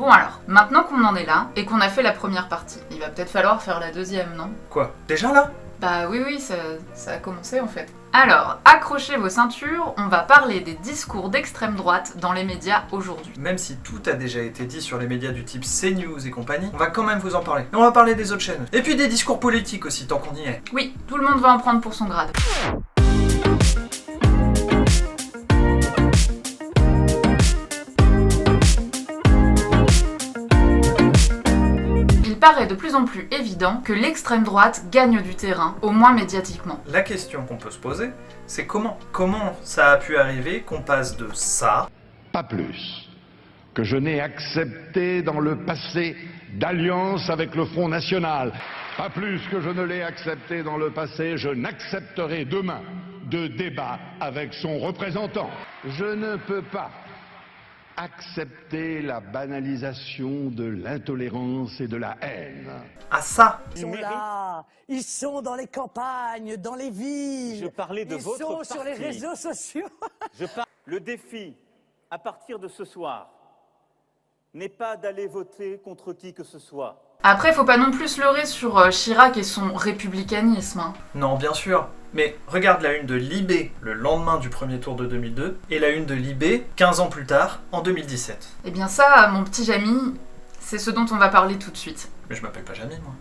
Bon alors, maintenant qu'on en est là, et qu'on a fait la première partie, il va peut-être falloir faire la deuxième, non? Quoi? Déjà là? Bah oui, ça a commencé en fait. Alors, accrochez vos ceintures, on va parler des discours d'extrême droite dans les médias aujourd'hui. Même si tout a déjà été dit sur les médias du type CNews et compagnie, on va quand même vous en parler. Et on va parler des autres chaînes. Et puis des discours politiques aussi, tant qu'on y est. Oui, tout le monde va en prendre pour son grade. Il paraît de plus en plus évident que l'extrême droite gagne du terrain, au moins médiatiquement. La question qu'on peut se poser, c'est comment? Comment ça a pu arriver qu'on passe de ça... Pas plus que je n'ai accepté dans le passé d'alliance avec le Front National. Pas plus que je ne l'ai accepté dans le passé, je n'accepterai demain de débat avec son représentant. Je ne peux pas accepter la banalisation de l'intolérance et de la haine. Ah ça! Ils sont là, ils sont dans les campagnes, dans les villes. Je parlais de votre Ils sont sur les parti. réseaux sociaux. Le défi, à partir de ce soir, n'est pas d'aller voter contre qui que ce soit. Après, faut pas non plus se leurrer sur Chirac et son républicanisme. Hein. Non, bien sûr. Mais regarde la une de Libé le lendemain du premier tour de 2002 et la une de Libé 15 ans plus tard, en 2017. Eh bien ça, mon petit Jamy, c'est ce dont on va parler tout de suite. Mais je m'appelle pas Jamy, moi.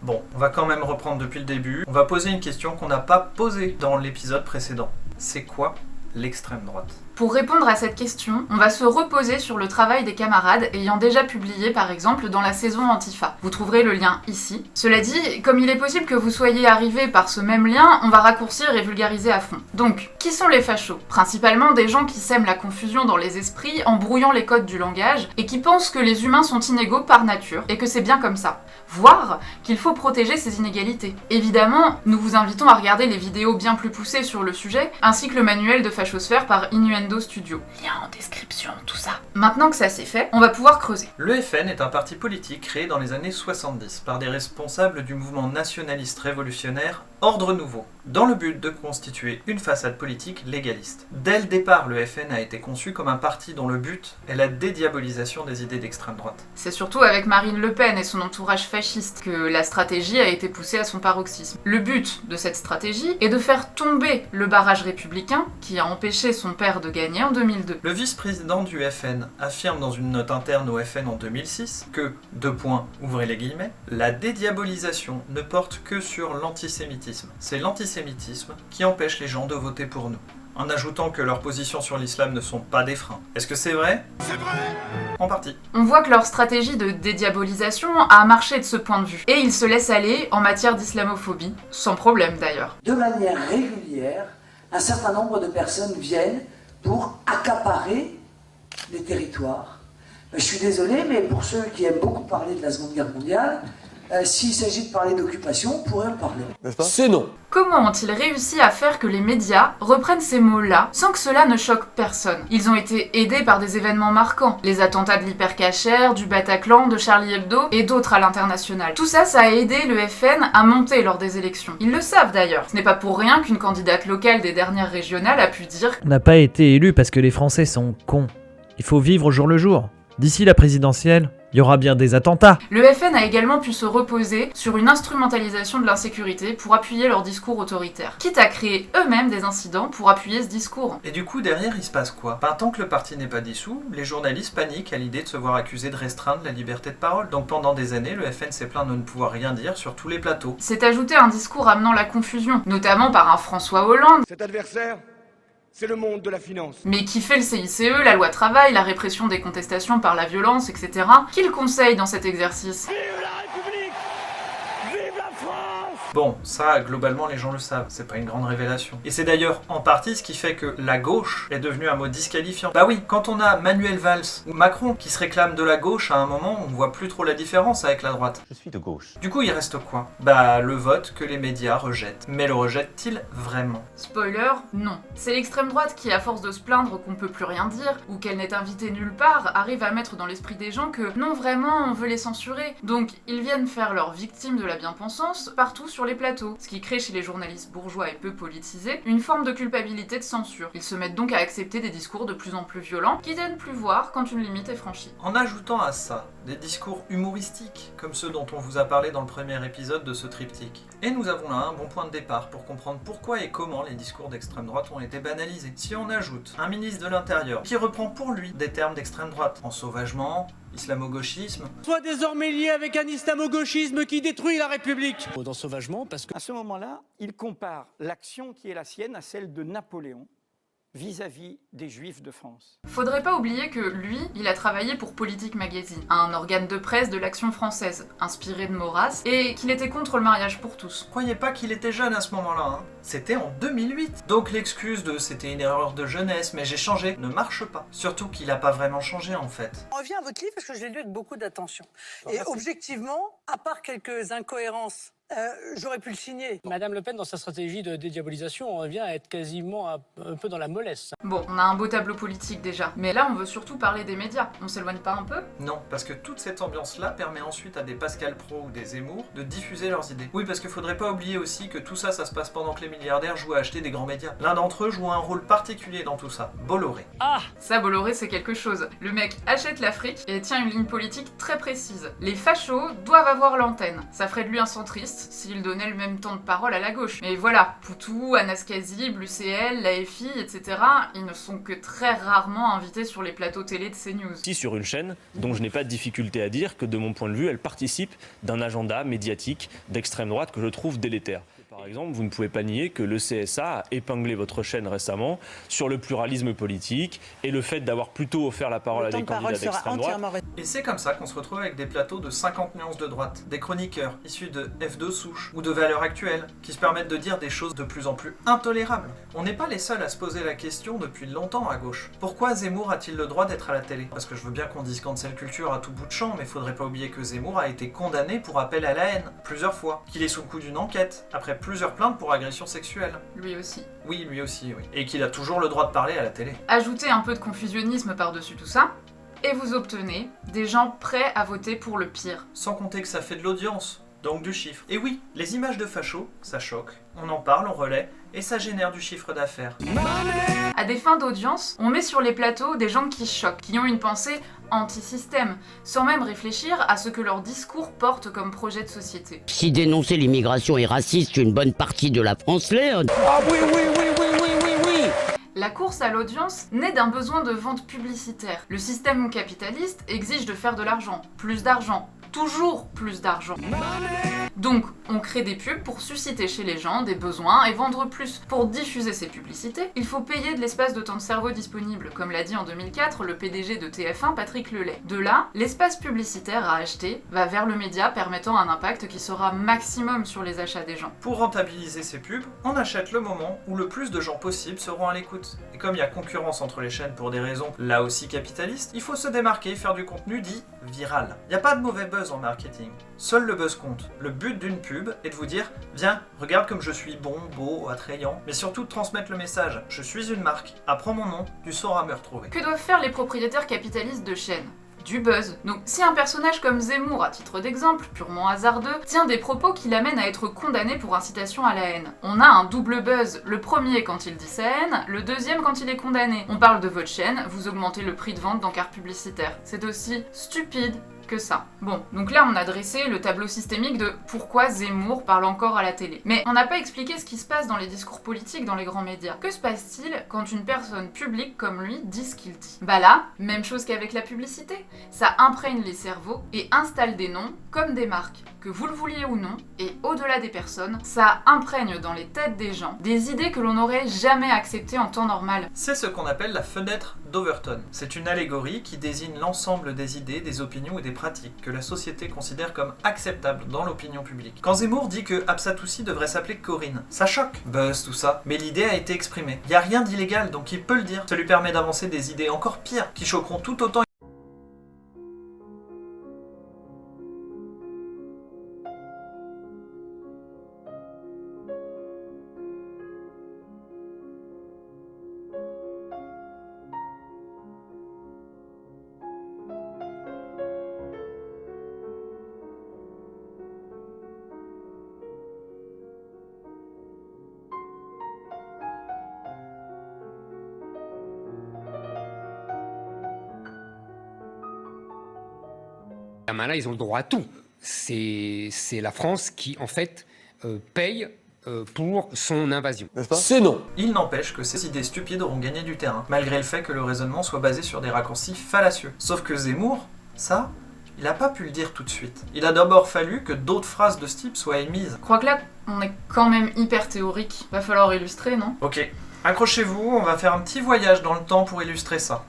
Bon, on va quand même reprendre depuis le début. On va poser une question qu'on n'a pas posée dans l'épisode précédent. C'est quoi l'extrême droite? Pour répondre à cette question, on va se reposer sur le travail des camarades ayant déjà publié par exemple dans la saison Antifa. Vous trouverez le lien ici. Cela dit, comme il est possible que vous soyez arrivés par ce même lien, on va raccourcir et vulgariser à fond. Donc, qui sont les fachos? Principalement des gens qui sèment la confusion dans les esprits en brouillant les codes du langage et qui pensent que les humains sont inégaux par nature et que c'est bien comme ça. Voire qu'il faut protéger ces inégalités. Évidemment, nous vous invitons à regarder les vidéos bien plus poussées sur le sujet, ainsi que le manuel de fachosphère par Innuendo Studio. Lien en description, tout ça. Maintenant que ça c'est fait, on va pouvoir creuser. Le FN est un parti politique créé dans les années 70 par des responsables du mouvement nationaliste révolutionnaire Ordre Nouveau, dans le but de constituer une façade politique légaliste. Dès le départ, le FN a été conçu comme un parti dont le but est la dédiabolisation des idées d'extrême droite. C'est surtout avec Marine Le Pen et son entourage fasciste que la stratégie a été poussée à son paroxysme. Le but de cette stratégie est de faire tomber le barrage républicain qui a empêché son père de gagner en 2002. Le vice-président du FN affirme dans une note interne au FN en 2006 que, ouvrez les guillemets, la dédiabolisation ne porte que sur l'antisémitisme. C'est l'antisémitisme qui empêche les gens de voter pour nous, en ajoutant que leurs positions sur l'islam ne sont pas des freins. Est-ce que c'est vrai? C'est vrai! En partie. On voit que leur stratégie de dédiabolisation a marché de ce point de vue, et ils se laissent aller en matière d'islamophobie, sans problème d'ailleurs. De manière régulière, un certain nombre de personnes viennent pour accaparer les territoires. Je suis désolé, mais pour ceux qui aiment beaucoup parler de la Seconde Guerre mondiale, s'il s'agit de parler d'occupation, on pourrait en parler. C'est non. Comment ont-ils réussi à faire que les médias reprennent ces mots-là sans que cela ne choque personne? Ils ont été aidés par des événements marquants, les attentats de l'Hypercacher, du Bataclan, de Charlie Hebdo et d'autres à l'international. Tout ça, ça a aidé le FN à monter lors des élections. Ils le savent d'ailleurs. Ce n'est pas pour rien qu'une candidate locale des dernières régionales a pu dire On n'a pas été élu parce que les Français sont cons. Il faut vivre au jour le jour. D'ici la présidentielle, il y aura bien des attentats. Le FN a également pu se reposer sur une instrumentalisation de l'insécurité pour appuyer leur discours autoritaire, quitte à créer eux-mêmes des incidents pour appuyer ce discours. Et du coup, derrière, il se passe quoi? Tant que le parti n'est pas dissous, les journalistes paniquent à l'idée de se voir accusés de restreindre la liberté de parole. Donc pendant des années, le FN s'est plaint de ne pouvoir rien dire sur tous les plateaux. C'est ajouté un discours amenant la confusion, notamment par un François Hollande, Cet adversaire, c'est le monde de la finance. mais qui fait le CICE, la loi travail, la répression des contestations par la violence, etc. Qui le conseille dans cet exercice? Vive la République! Vive la France! Bon, ça, globalement, les gens le savent, c'est pas une grande révélation. Et c'est d'ailleurs en partie ce qui fait que la gauche est devenue un mot disqualifiant. Bah oui, quand on a Manuel Valls ou Macron qui se réclament de la gauche, à un moment, on voit plus trop la différence avec la droite. Je suis de gauche. Du coup, il reste quoi? Bah, le vote que les médias rejettent. Mais le rejettent-ils vraiment? Spoiler, non. C'est l'extrême droite qui, à force de se plaindre qu'on peut plus rien dire, ou qu'elle n'est invitée nulle part, arrive à mettre dans l'esprit des gens que non vraiment on veut les censurer. Donc ils viennent faire leurs victimes de la bien-pensance partout sur les plateaux, ce qui crée chez les journalistes bourgeois et peu politisés une forme de culpabilité de censure. Ils se mettent donc à accepter des discours de plus en plus violents qui viennent plus voir quand une limite est franchie. En ajoutant à ça des discours humoristiques, comme ceux dont on vous a parlé dans le premier épisode de ce triptyque. Et nous avons là un bon point de départ pour comprendre pourquoi et comment les discours d'extrême droite ont été banalisés. Si on ajoute un ministre de l'Intérieur qui reprend pour lui des termes d'extrême droite, ensauvagement, islamo-gauchisme, Soit désormais lié avec un islamo-gauchisme qui détruit la République. D'ensauvagement, parce que À ce moment-là, il compare l'action qui est la sienne à celle de Napoléon vis-à-vis des Juifs de France. Faudrait pas oublier que lui, il a travaillé pour Politique Magazine, un organe de presse de l'Action française, inspiré de Maurras, et qu'il était contre le mariage pour tous. croyez pas qu'il était jeune à ce moment-là, hein. C'était en 2008. Donc l'excuse de c'était une erreur de jeunesse, mais j'ai changé ne marche pas. Surtout qu'il a pas vraiment changé en fait. On revient à votre livre parce que je l'ai lu avec beaucoup d'attention. Et objectivement, à part quelques incohérences, j'aurais pu le signer. Madame Le Pen, dans sa stratégie de dédiabolisation, on revient à être quasiment un peu dans la mollesse. Bon, on a un beau tableau politique déjà, mais là on veut surtout parler des médias. On s'éloigne pas un peu? Non, parce que toute cette ambiance-là permet ensuite à des Pascal Pro ou des Zemmour de diffuser leurs idées. Oui, parce qu'il faudrait pas oublier aussi que tout ça, ça se passe pendant que les milliardaires jouent à acheter des grands médias. L'un d'entre eux joue un rôle particulier dans tout ça, Bolloré. Ah! Ça, Bolloré, c'est quelque chose. Le mec achète l'Afrique et tient une ligne politique très précise. Les fachos doivent avoir l'antenne. Ça ferait de lui un centriste s'il donnait le même temps de parole à la gauche. Mais voilà, Poutou, Anastasie, Blucl, l'AFI, etc., ils ne sont que très rarement invités sur les plateaux télé de CNews. Ici sur une chaîne dont je n'ai pas de difficulté à dire que de mon point de vue, elle participe d'un agenda médiatique d'extrême droite que je trouve délétère. Par exemple, vous ne pouvez pas nier que le CSA a épinglé votre chaîne récemment sur le pluralisme politique et le fait d'avoir plutôt offert la parole à des candidats d'extrême droite. Et c'est comme ça qu'on se retrouve avec des plateaux de 50 nuances de droite, des chroniqueurs issus de F2 souche ou de Valeurs Actuelles, qui se permettent de dire des choses de plus en plus intolérables. On n'est pas les seuls à se poser la question depuis longtemps à gauche. Pourquoi Zemmour a-t-il le droit d'être à la télé? Parce que je veux bien qu'on dise cancel culture à tout bout de champ, mais faudrait pas oublier que Zemmour a été condamné pour appel à la haine, plusieurs fois, qu'il est sous le coup d'une enquête, après plusieurs plaintes pour agression sexuelle. Lui aussi. Oui, lui aussi, oui. Et qu'il a toujours le droit de parler à la télé. Ajoutez un peu de confusionnisme par-dessus tout ça, et vous obtenez des gens prêts à voter pour le pire. Sans compter que ça fait de l'audience, donc du chiffre. Et oui, les images de fachos, ça choque. On en parle, on relaie, et ça génère du chiffre d'affaires. À des fins d'audience, on met sur les plateaux des gens qui choquent, qui ont une pensée anti-système, sans même réfléchir à ce que leur discours porte comme projet de société. Si dénoncer l'immigration est raciste, une bonne partie de la France l'est. Ah oui, oui, oui, oui, oui, oui, oui! La course à l'audience naît d'un besoin de vente publicitaire. Le système capitaliste exige de faire de l'argent, toujours plus d'argent. Donc, on crée des pubs pour susciter chez les gens des besoins et vendre plus. Pour diffuser ces publicités, il faut payer de l'espace de temps de cerveau disponible, comme l'a dit en 2004 le PDG de TF1 Patrick Lelay. De là, l'espace publicitaire à acheter va vers le média permettant un impact qui sera maximum sur les achats des gens. Pour rentabiliser ces pubs, on achète le moment où le plus de gens possible seront à l'écoute. Et comme il y a concurrence entre les chaînes pour des raisons là aussi capitalistes, il faut se démarquer et faire du contenu dit viral. Il n'y a pas de mauvais buzz en marketing. Seul le buzz compte. Le but d'une pub est de vous dire « Viens, regarde comme je suis bon, beau, attrayant », mais surtout de transmettre le message « Je suis une marque, apprends mon nom, tu sauras me retrouver ». Que doivent faire les propriétaires capitalistes de chaînes? Du buzz. Donc si un personnage comme Zemmour, à titre d'exemple, purement hasardeux, tient des propos qui l'amènent à être condamné pour incitation à la haine, on a un double buzz. Le premier quand il dit sa haine, le deuxième quand il est condamné. On parle de votre chaîne, vous augmentez le prix de vente d'encarts publicitaires. C'est aussi stupide que ça. Bon, donc là on a dressé le tableau systémique de pourquoi Zemmour parle encore à la télé. Mais on n'a pas expliqué ce qui se passe dans les discours politiques dans les grands médias. Que se passe-t-il quand une personne publique comme lui dit ce qu'il dit? Bah là, même chose qu'avec la publicité. Ça imprègne les cerveaux et installe des noms comme des marques. Que vous le vouliez ou non, et au-delà des personnes, ça imprègne dans les têtes des gens des idées que l'on n'aurait jamais acceptées en temps normal. C'est ce qu'on appelle la fenêtre d'Overton. C'est une allégorie qui désigne l'ensemble des idées, des opinions et des pratiques que la société considère comme acceptables dans l'opinion publique. Quand Zemmour dit que Absatoussi devrait s'appeler Corinne, ça choque, buzz tout ça, mais l'idée a été exprimée. Il n'y a rien d'illégal, donc il peut le dire. Ça lui permet d'avancer des idées encore pires, qui choqueront tout autant. Là, ils ont le droit à tout. C'est la France qui, en fait, paye pour son invasion. C'est non. Il n'empêche que ces idées stupides auront gagné du terrain, malgré le fait que le raisonnement soit basé sur des raccourcis fallacieux. Sauf que Zemmour, ça, il n'a pas pu le dire tout de suite. Il a d'abord fallu que d'autres phrases de ce type soient émises. Je crois que là, on est quand même hyper théorique. Va falloir illustrer, non? Ok, accrochez-vous, on va faire un petit voyage dans le temps pour illustrer ça.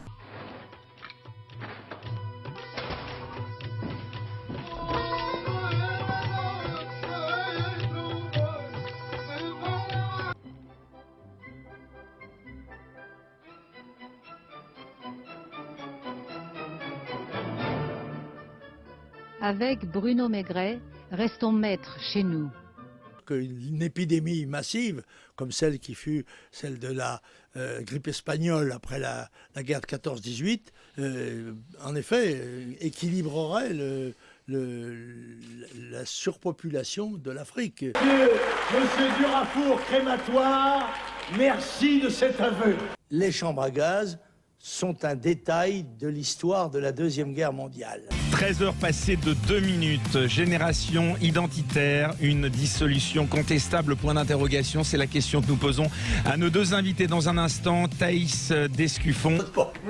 Avec Bruno Maigret, restons maîtres chez nous. Une épidémie massive, comme celle qui fut celle de la grippe espagnole après la guerre de 14-18, en effet, équilibrerait la surpopulation de l'Afrique. Monsieur Durafour, crématoire, merci de cet aveu. Les chambres à gaz sont un détail de l'histoire de la Deuxième Guerre mondiale. 13 heures passées de 2 minutes. Génération identitaire, une dissolution contestable, point d'interrogation. C'est la question que nous posons à nos deux invités dans un instant. Thaïs Descuffon.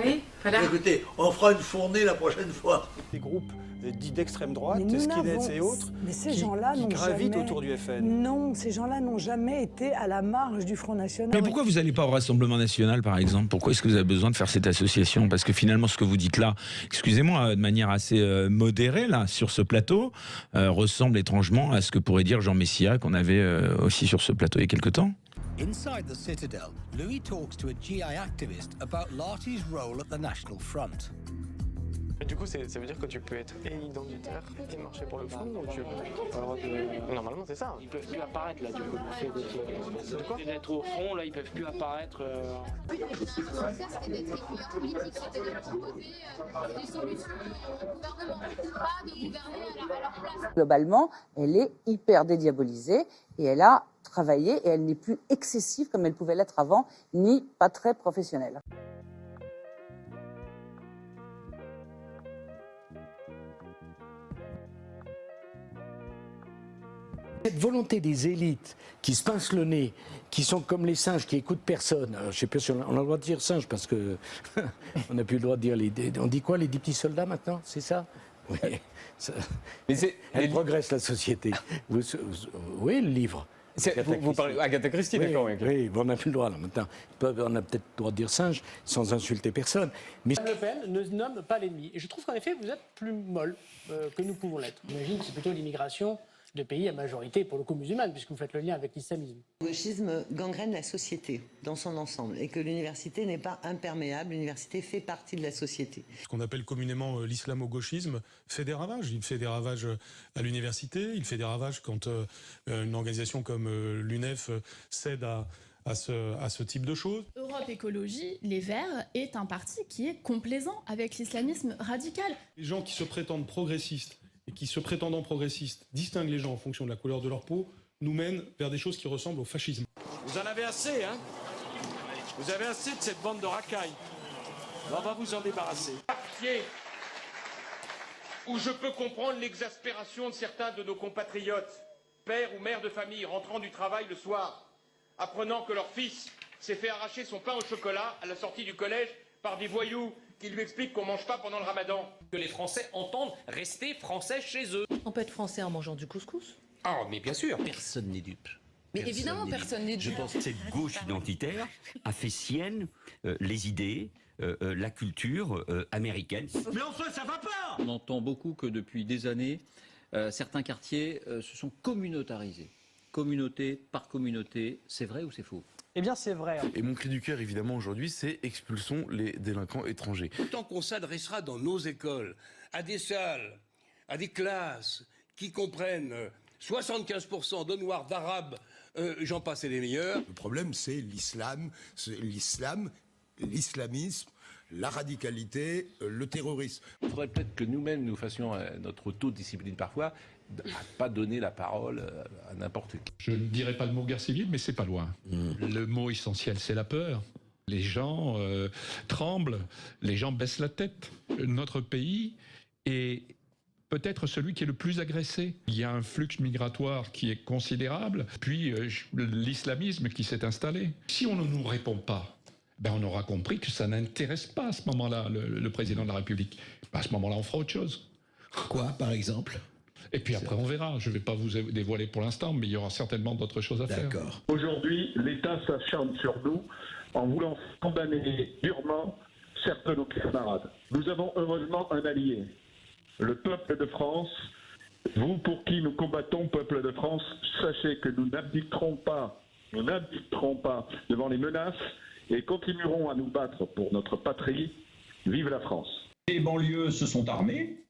Oui, voilà. Écoutez, on fera une fournée la prochaine fois. Des groupes dits d'extrême droite, Mais skinheads et autres, mais ces qui gens-là n'ont gravitent jamais... autour du FN. Non, ces gens-là n'ont jamais été à la marge du Front National. Mais pourquoi vous n'allez pas au Rassemblement National, par exemple? Pourquoi est-ce que vous avez besoin de faire cette association? Parce que finalement, ce que vous dites là, excusez-moi, de manière assez modérée, là, sur ce plateau, ressemble étrangement à ce que pourrait dire Jean Messia, qu'on avait aussi sur ce plateau il y a quelque temps. Inside the Citadel, Louis talks to a GI activist about Larty's role at the National Front. Et du coup, ça veut dire que tu peux être identitaire et marcher pour le front ou tu pas le droit de... Normalement, c'est ça. Ils peuvent plus apparaître là, du coup. De quoi? D'être au front, là, ils peuvent plus apparaître. Oui, ce qu'il faut faire, c'était d'être écrivain politique, c'était de proposer des solutions au gouvernement, pas de gouverner à leur place. Globalement, elle est hyper dédiabolisée et elle a travaillé et elle n'est plus excessive comme elle pouvait l'être avant, ni pas très professionnelle. Cette volonté des élites qui se pincent le nez, qui sont comme les singes, qui écoutent personne. Alors, je ne sais pas si on a le droit de dire singe parce que on n'a plus le droit de dire on dit quoi, les 10 petits soldats maintenant, c'est ça? Oui. Elle progresse la société. Oui, le livre. Vous parlez Agatha Christie, oui, d'accord? Oui, on n'a plus le droit là maintenant. On a peut-être le droit de dire singe sans insulter personne. Mais Le Pen ne nomme pas l'ennemi. Et je trouve qu'en effet, vous êtes plus molle que nous pouvons l'être. J'imagine que c'est plutôt l'immigration de pays à majorité, pour le coup, musulmane, puisque vous faites le lien avec l'islamisme. Le gauchisme gangrène la société dans son ensemble et que l'université n'est pas imperméable, l'université fait partie de la société. Ce qu'on appelle communément l'islamo-gauchisme fait des ravages. Il fait des ravages à l'université, il fait des ravages quand une organisation comme l'UNEF cède à ce type de choses. Europe Écologie, Les Verts, est un parti qui est complaisant avec l'islamisme radical. Les gens qui se prétendent progressistes et qui, se prétendant progressistes, distinguent les gens en fonction de la couleur de leur peau, nous mènent vers des choses qui ressemblent au fascisme. Vous en avez assez, hein? Vous avez assez de cette bande de racailles. On va vous en débarrasser. Quartier où je peux comprendre l'exaspération de certains de nos compatriotes, pères ou mères de famille rentrant du travail le soir, apprenant que leur fils s'est fait arracher son pain au chocolat à la sortie du collège par des voyous qui lui expliquent qu'on mange pas pendant le ramadan. Que les Français entendent rester français chez eux. On peut être français en mangeant du couscous. Ah, mais bien sûr. Personne n'est dupe. Mais évidemment, personne n'est dupe. Je pense que cette gauche identitaire a fait sienne les idées, la culture américaine. Mais enfin, ça va pas! On entend beaucoup que depuis des années, certains quartiers se sont communautarisés. Communauté par communauté, c'est vrai ou c'est faux? Eh bien, c'est vrai. Et mon cri du cœur, évidemment, aujourd'hui, c'est expulsons les délinquants étrangers. Tant qu'on s'adressera dans nos écoles à des salles, à des classes qui comprennent 75% de noirs, d'arabes, j'en passe et des meilleurs. Le problème, c'est l'islamisme, la radicalité, le terrorisme. Il faudrait peut-être que nous-mêmes, nous fassions notre autodiscipline parfois, à pas donner la parole à n'importe qui. Je ne dirais pas le mot guerre civile, mais c'est pas loin. Le mot essentiel, c'est la peur. Les gens tremblent, les gens baissent la tête. Notre pays est peut-être celui qui est le plus agressé. Il y a un flux migratoire qui est considérable, puis l'islamisme qui s'est installé. Si on ne nous répond pas, on aura compris que ça n'intéresse pas à ce moment-là le président de la République. À ce moment-là, on fera autre chose. Quoi, par exemple ? Et puis après, on verra. Je ne vais pas vous dévoiler pour l'instant, mais il y aura certainement d'autres choses à faire. D'accord. Aujourd'hui, l'État s'acharne sur nous en voulant condamner durement certains de nos camarades. Nous avons heureusement un allié, le peuple de France. Vous, pour qui nous combattons, peuple de France, sachez que nous n'abdiquerons pas devant les menaces et continuerons à nous battre pour notre patrie. Vive la France. Les banlieues se sont armées,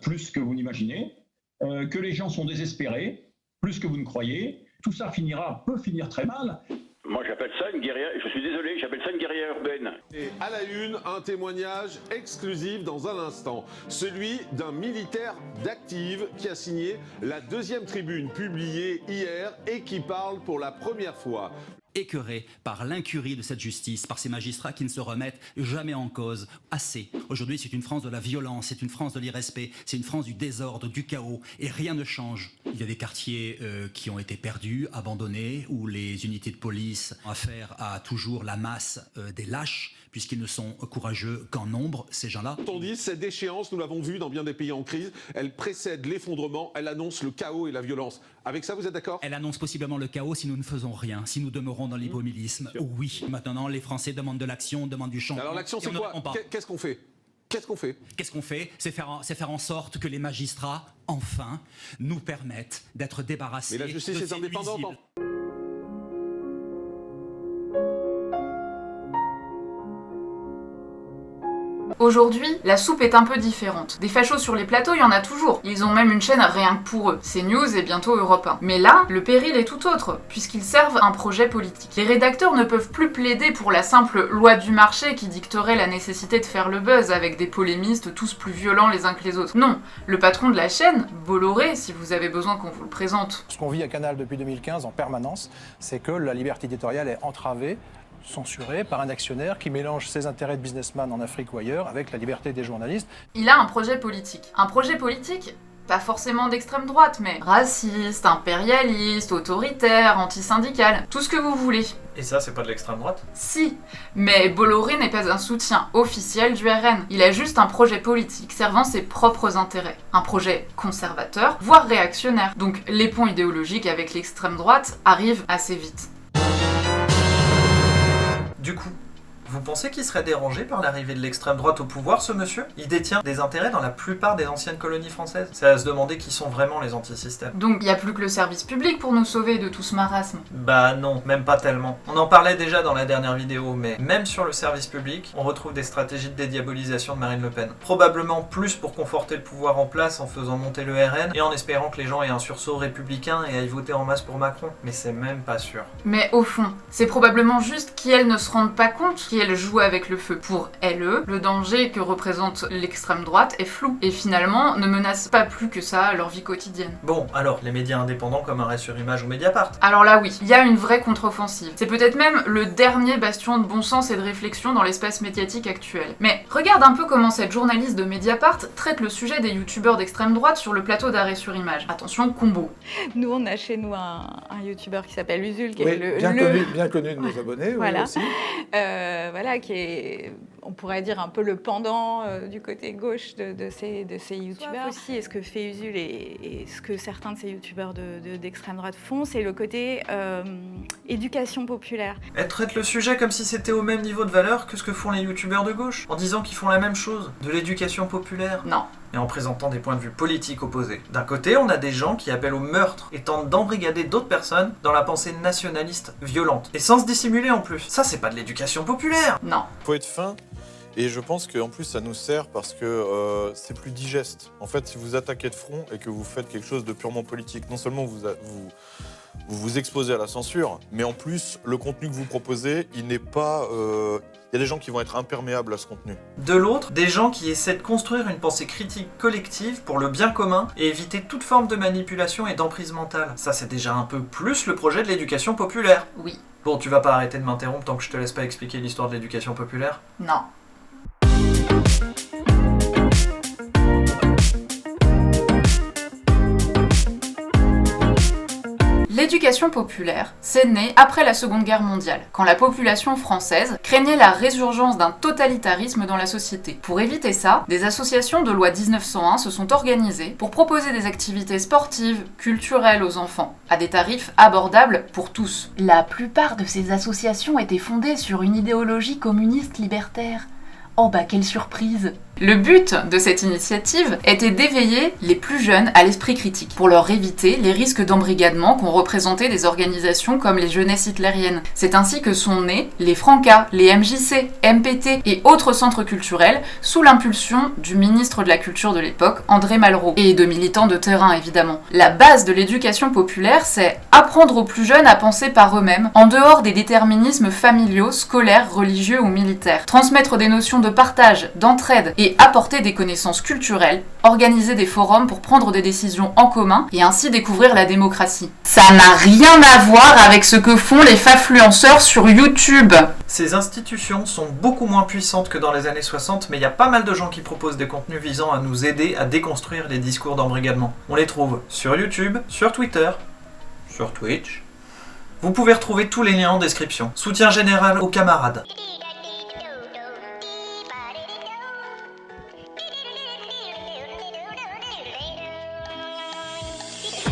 plus que vous n'imaginez, que les gens sont désespérés, plus que vous ne croyez. Tout ça peut finir très mal. Moi, j'appelle ça une guérilla, je suis désolé, j'appelle ça une guérilla urbaine. Et à la une, un témoignage exclusif dans un instant. Celui d'un militaire d'Active qui a signé la 2e tribune publiée hier et qui parle pour la première fois. Écœuré par l'incurie de cette justice, par ces magistrats qui ne se remettent jamais en cause. Assez. Aujourd'hui, c'est une France de la violence, c'est une France de l'irrespect, c'est une France du désordre, du chaos, et rien ne change. Il y a des quartiers qui ont été perdus, abandonnés, où les unités de police ont affaire à toujours la masse des lâches, puisqu'ils ne sont courageux qu'en nombre, ces gens-là. On dit, cette déchéance, nous l'avons vu dans bien des pays en crise, elle précède l'effondrement, elle annonce le chaos et la violence. Avec ça, vous êtes d'accord ? Elle annonce possiblement le chaos si nous ne faisons rien, si nous demeurons dans l'immobilisme. Oui, maintenant les Français demandent de l'action, demandent du changement. Alors l'action, c'est quoi ? Qu'est-ce qu'on fait ? Qu'est-ce qu'on fait ? C'est faire en sorte que les magistrats, enfin, nous permettent d'être débarrassés. Mais la justice est indépendante. Aujourd'hui, la soupe est un peu différente. Des fachos sur les plateaux, il y en a toujours. Ils ont même une chaîne rien que pour eux. CNews et bientôt Europe 1. Mais là, le péril est tout autre, puisqu'ils servent un projet politique. Les rédacteurs ne peuvent plus plaider pour la simple loi du marché qui dicterait la nécessité de faire le buzz avec des polémistes tous plus violents les uns que les autres. Non, le patron de la chaîne, Bolloré, si vous avez besoin qu'on vous le présente. Ce qu'on vit à Canal depuis 2015 en permanence, c'est que la liberté éditoriale est entravée, censuré par un actionnaire qui mélange ses intérêts de businessman en Afrique ou ailleurs avec la liberté des journalistes. Il a un projet politique. Un projet politique, pas forcément d'extrême droite, mais raciste, impérialiste, autoritaire, antisyndical, tout ce que vous voulez. Et ça, c'est pas de l'extrême droite ? Si, mais Bolloré n'est pas un soutien officiel du RN. Il a juste un projet politique servant ses propres intérêts. Un projet conservateur, voire réactionnaire. Donc les ponts idéologiques avec l'extrême droite arrivent assez vite. Du coup, vous pensez qu'il serait dérangé par l'arrivée de l'extrême droite au pouvoir, ce monsieur ? Il détient des intérêts dans la plupart des anciennes colonies françaises. C'est à se demander qui sont vraiment les antisystèmes. Donc il n'y a plus que le service public pour nous sauver de tout ce marasme. Bah non, même pas tellement. On en parlait déjà dans la dernière vidéo, mais même sur le service public, on retrouve des stratégies de dédiabolisation de Marine Le Pen. Probablement plus pour conforter le pouvoir en place en faisant monter le RN et en espérant que les gens aient un sursaut républicain et aillent voter en masse pour Macron. Mais c'est même pas sûr. Mais au fond, c'est probablement juste qu'elles ne se rendent pas compte qu'elles jouent avec le feu. Pour elles, le danger que représente l'extrême droite est flou et finalement ne menace pas plus que ça leur vie quotidienne. Bon, alors, les médias indépendants comme Arrêt sur Image ou Mediapart ? Alors là oui, il y a une vraie contre-offensive. C'est peut-être même le dernier bastion de bon sens et de réflexion dans l'espace médiatique actuel. Mais regarde un peu comment cette journaliste de Mediapart traite le sujet des youtubeurs d'extrême droite sur le plateau d'Arrêt sur Image. Attention, combo. Nous, on a chez nous un youtubeur qui s'appelle Usul, qui oui, est bien connu de nos abonnés, voilà. Oui, aussi. Voilà, qui est, on pourrait dire, un peu le pendant du côté gauche de ces youtubeurs. Aussi, et ce que fait Usul et ce que certains de ces youtubeurs d'extrême droite font, c'est le côté éducation populaire. Elle traite le sujet comme si c'était au même niveau de valeur que ce que font les youtubeurs de gauche, en disant qu'ils font la même chose, de l'éducation populaire. Non. Et en présentant des points de vue politiques opposés. D'un côté, on a des gens qui appellent au meurtre et tentent d'embrigader d'autres personnes dans la pensée nationaliste violente. Et sans se dissimuler en plus. Ça, c'est pas de l'éducation populaire. Non. Faut être fin. Et je pense qu'en plus, ça nous sert parce que c'est plus digeste. En fait, si vous attaquez de front et que vous faites quelque chose de purement politique, non seulement vous exposez à la censure, mais en plus, le contenu que vous proposez, il n'est pas... Il y a des gens qui vont être imperméables à ce contenu. De l'autre, des gens qui essaient de construire une pensée critique collective pour le bien commun et éviter toute forme de manipulation et d'emprise mentale. Ça, c'est déjà un peu plus le projet de l'éducation populaire. Oui. Bon, tu vas pas arrêter de m'interrompre tant que je te laisse pas expliquer l'histoire de l'éducation populaire ? Non. L'éducation populaire, c'est né après la Seconde Guerre mondiale, quand la population française craignait la résurgence d'un totalitarisme dans la société. Pour éviter ça, des associations de loi 1901 se sont organisées pour proposer des activités sportives, culturelles aux enfants, à des tarifs abordables pour tous. La plupart de ces associations étaient fondées sur une idéologie communiste libertaire. Oh bah quelle surprise! Le but de cette initiative était d'éveiller les plus jeunes à l'esprit critique, pour leur éviter les risques d'embrigadement qu'ont représenté des organisations comme les jeunesses hitlériennes. C'est ainsi que sont nés les Francas, les MJC, MPT et autres centres culturels, sous l'impulsion du ministre de la Culture de l'époque, André Malraux, et de militants de terrain évidemment. La base de l'éducation populaire, c'est apprendre aux plus jeunes à penser par eux-mêmes, en dehors des déterminismes familiaux, scolaires, religieux ou militaires. Transmettre des notions de partage, d'entraide et apporter des connaissances culturelles, organiser des forums pour prendre des décisions en commun et ainsi découvrir la démocratie. Ça n'a rien à voir avec ce que font les fafluenceurs sur YouTube. Ces institutions sont beaucoup moins puissantes que dans les années 60, mais il y a pas mal de gens qui proposent des contenus visant à nous aider à déconstruire les discours d'embrigadement. On les trouve sur YouTube, sur Twitter, sur Twitch. Vous pouvez retrouver tous les liens en description. Soutien général aux camarades.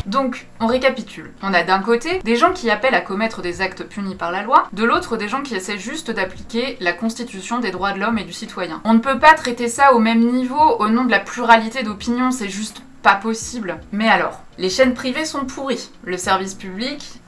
Donc, on récapitule. On a d'un côté des gens qui appellent à commettre des actes punis par la loi, de l'autre des gens qui essaient juste d'appliquer la constitution des droits de l'homme et du citoyen. On ne peut pas traiter ça au même niveau au nom de la pluralité d'opinions, c'est juste pas possible. Mais alors, les chaînes privées sont pourries. Le service public...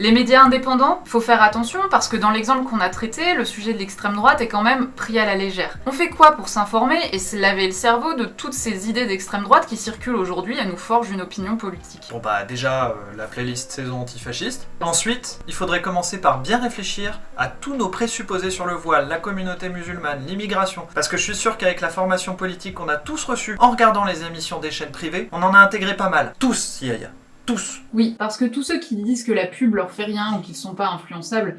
Les médias indépendants, faut faire attention parce que dans l'exemple qu'on a traité, le sujet de l'extrême droite est quand même pris à la légère. On fait quoi pour s'informer et se laver le cerveau de toutes ces idées d'extrême droite qui circulent aujourd'hui et nous forgent une opinion politique? Bon bah déjà, la playlist saison antifasciste. Ensuite, il faudrait commencer par bien réfléchir à tous nos présupposés sur le voile, la communauté musulmane, l'immigration. Parce que je suis sûr qu'avec la formation politique qu'on a tous reçue en regardant les émissions des chaînes privées, on en a intégré pas mal. Tous, Yaya. Tous. Oui, parce que tous ceux qui disent que la pub leur fait rien ou qu'ils sont pas influençables...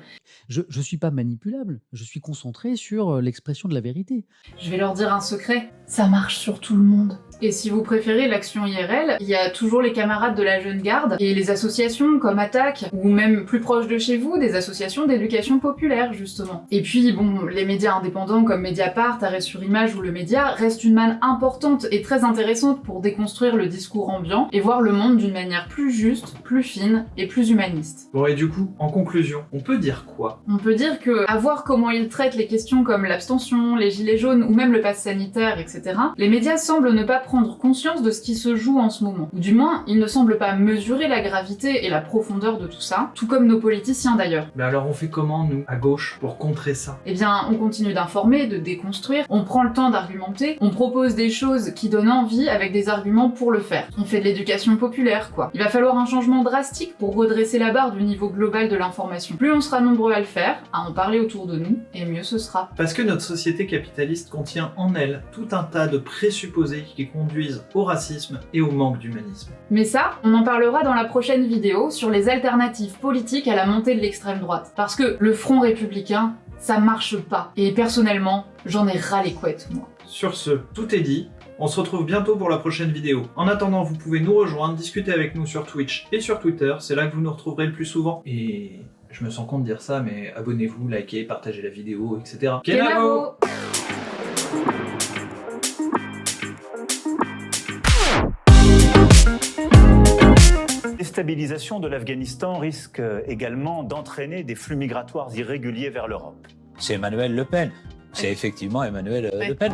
Je suis pas manipulable, je suis concentré sur l'expression de la vérité. Je vais leur dire un secret, ça marche sur tout le monde. Et si vous préférez l'action IRL, il y a toujours les camarades de la jeune garde et les associations comme Attaque, ou même plus proche de chez vous, des associations d'éducation populaire justement. Et puis bon, les médias indépendants comme Mediapart, Arrêt sur Image ou Le Média restent une manne importante et très intéressante pour déconstruire le discours ambiant et voir le monde d'une manière plus juste, plus fine et plus humaniste. Bon et du coup, en conclusion, on peut dire quoi? On peut dire que, à voir comment ils traitent les questions comme l'abstention, les gilets jaunes ou même le pass sanitaire, etc., les médias semblent ne pas prendre conscience de ce qui se joue en ce moment. Ou du moins, ils ne semblent pas mesurer la gravité et la profondeur de tout ça, tout comme nos politiciens d'ailleurs. Mais alors on fait comment, nous, à gauche, pour contrer ça? Eh bien, on continue d'informer, de déconstruire, on prend le temps d'argumenter, on propose des choses qui donnent envie avec des arguments pour le faire. On fait de l'éducation populaire, quoi. Il va falloir un changement drastique pour redresser la barre du niveau global de l'information. Plus on sera nombreux à le faire, à en parler autour de nous, et mieux ce sera. Parce que notre société capitaliste contient en elle tout un tas de présupposés qui conduisent au racisme et au manque d'humanisme. Mais ça, on en parlera dans la prochaine vidéo sur les alternatives politiques à la montée de l'extrême droite. Parce que le front républicain, ça marche pas. Et personnellement, j'en ai ras les couettes, moi. Sur ce, tout est dit. On se retrouve bientôt pour la prochaine vidéo. En attendant, vous pouvez nous rejoindre, discuter avec nous sur Twitch et sur Twitter, c'est là que vous nous retrouverez le plus souvent. Et je me sens con de dire ça, mais abonnez-vous, likez, partagez la vidéo, etc. Kenavo! La déstabilisation de l'Afghanistan risque également d'entraîner des flux migratoires irréguliers vers l'Europe. C'est Emmanuel Le Pen. C'est effectivement Emmanuel Le Pen.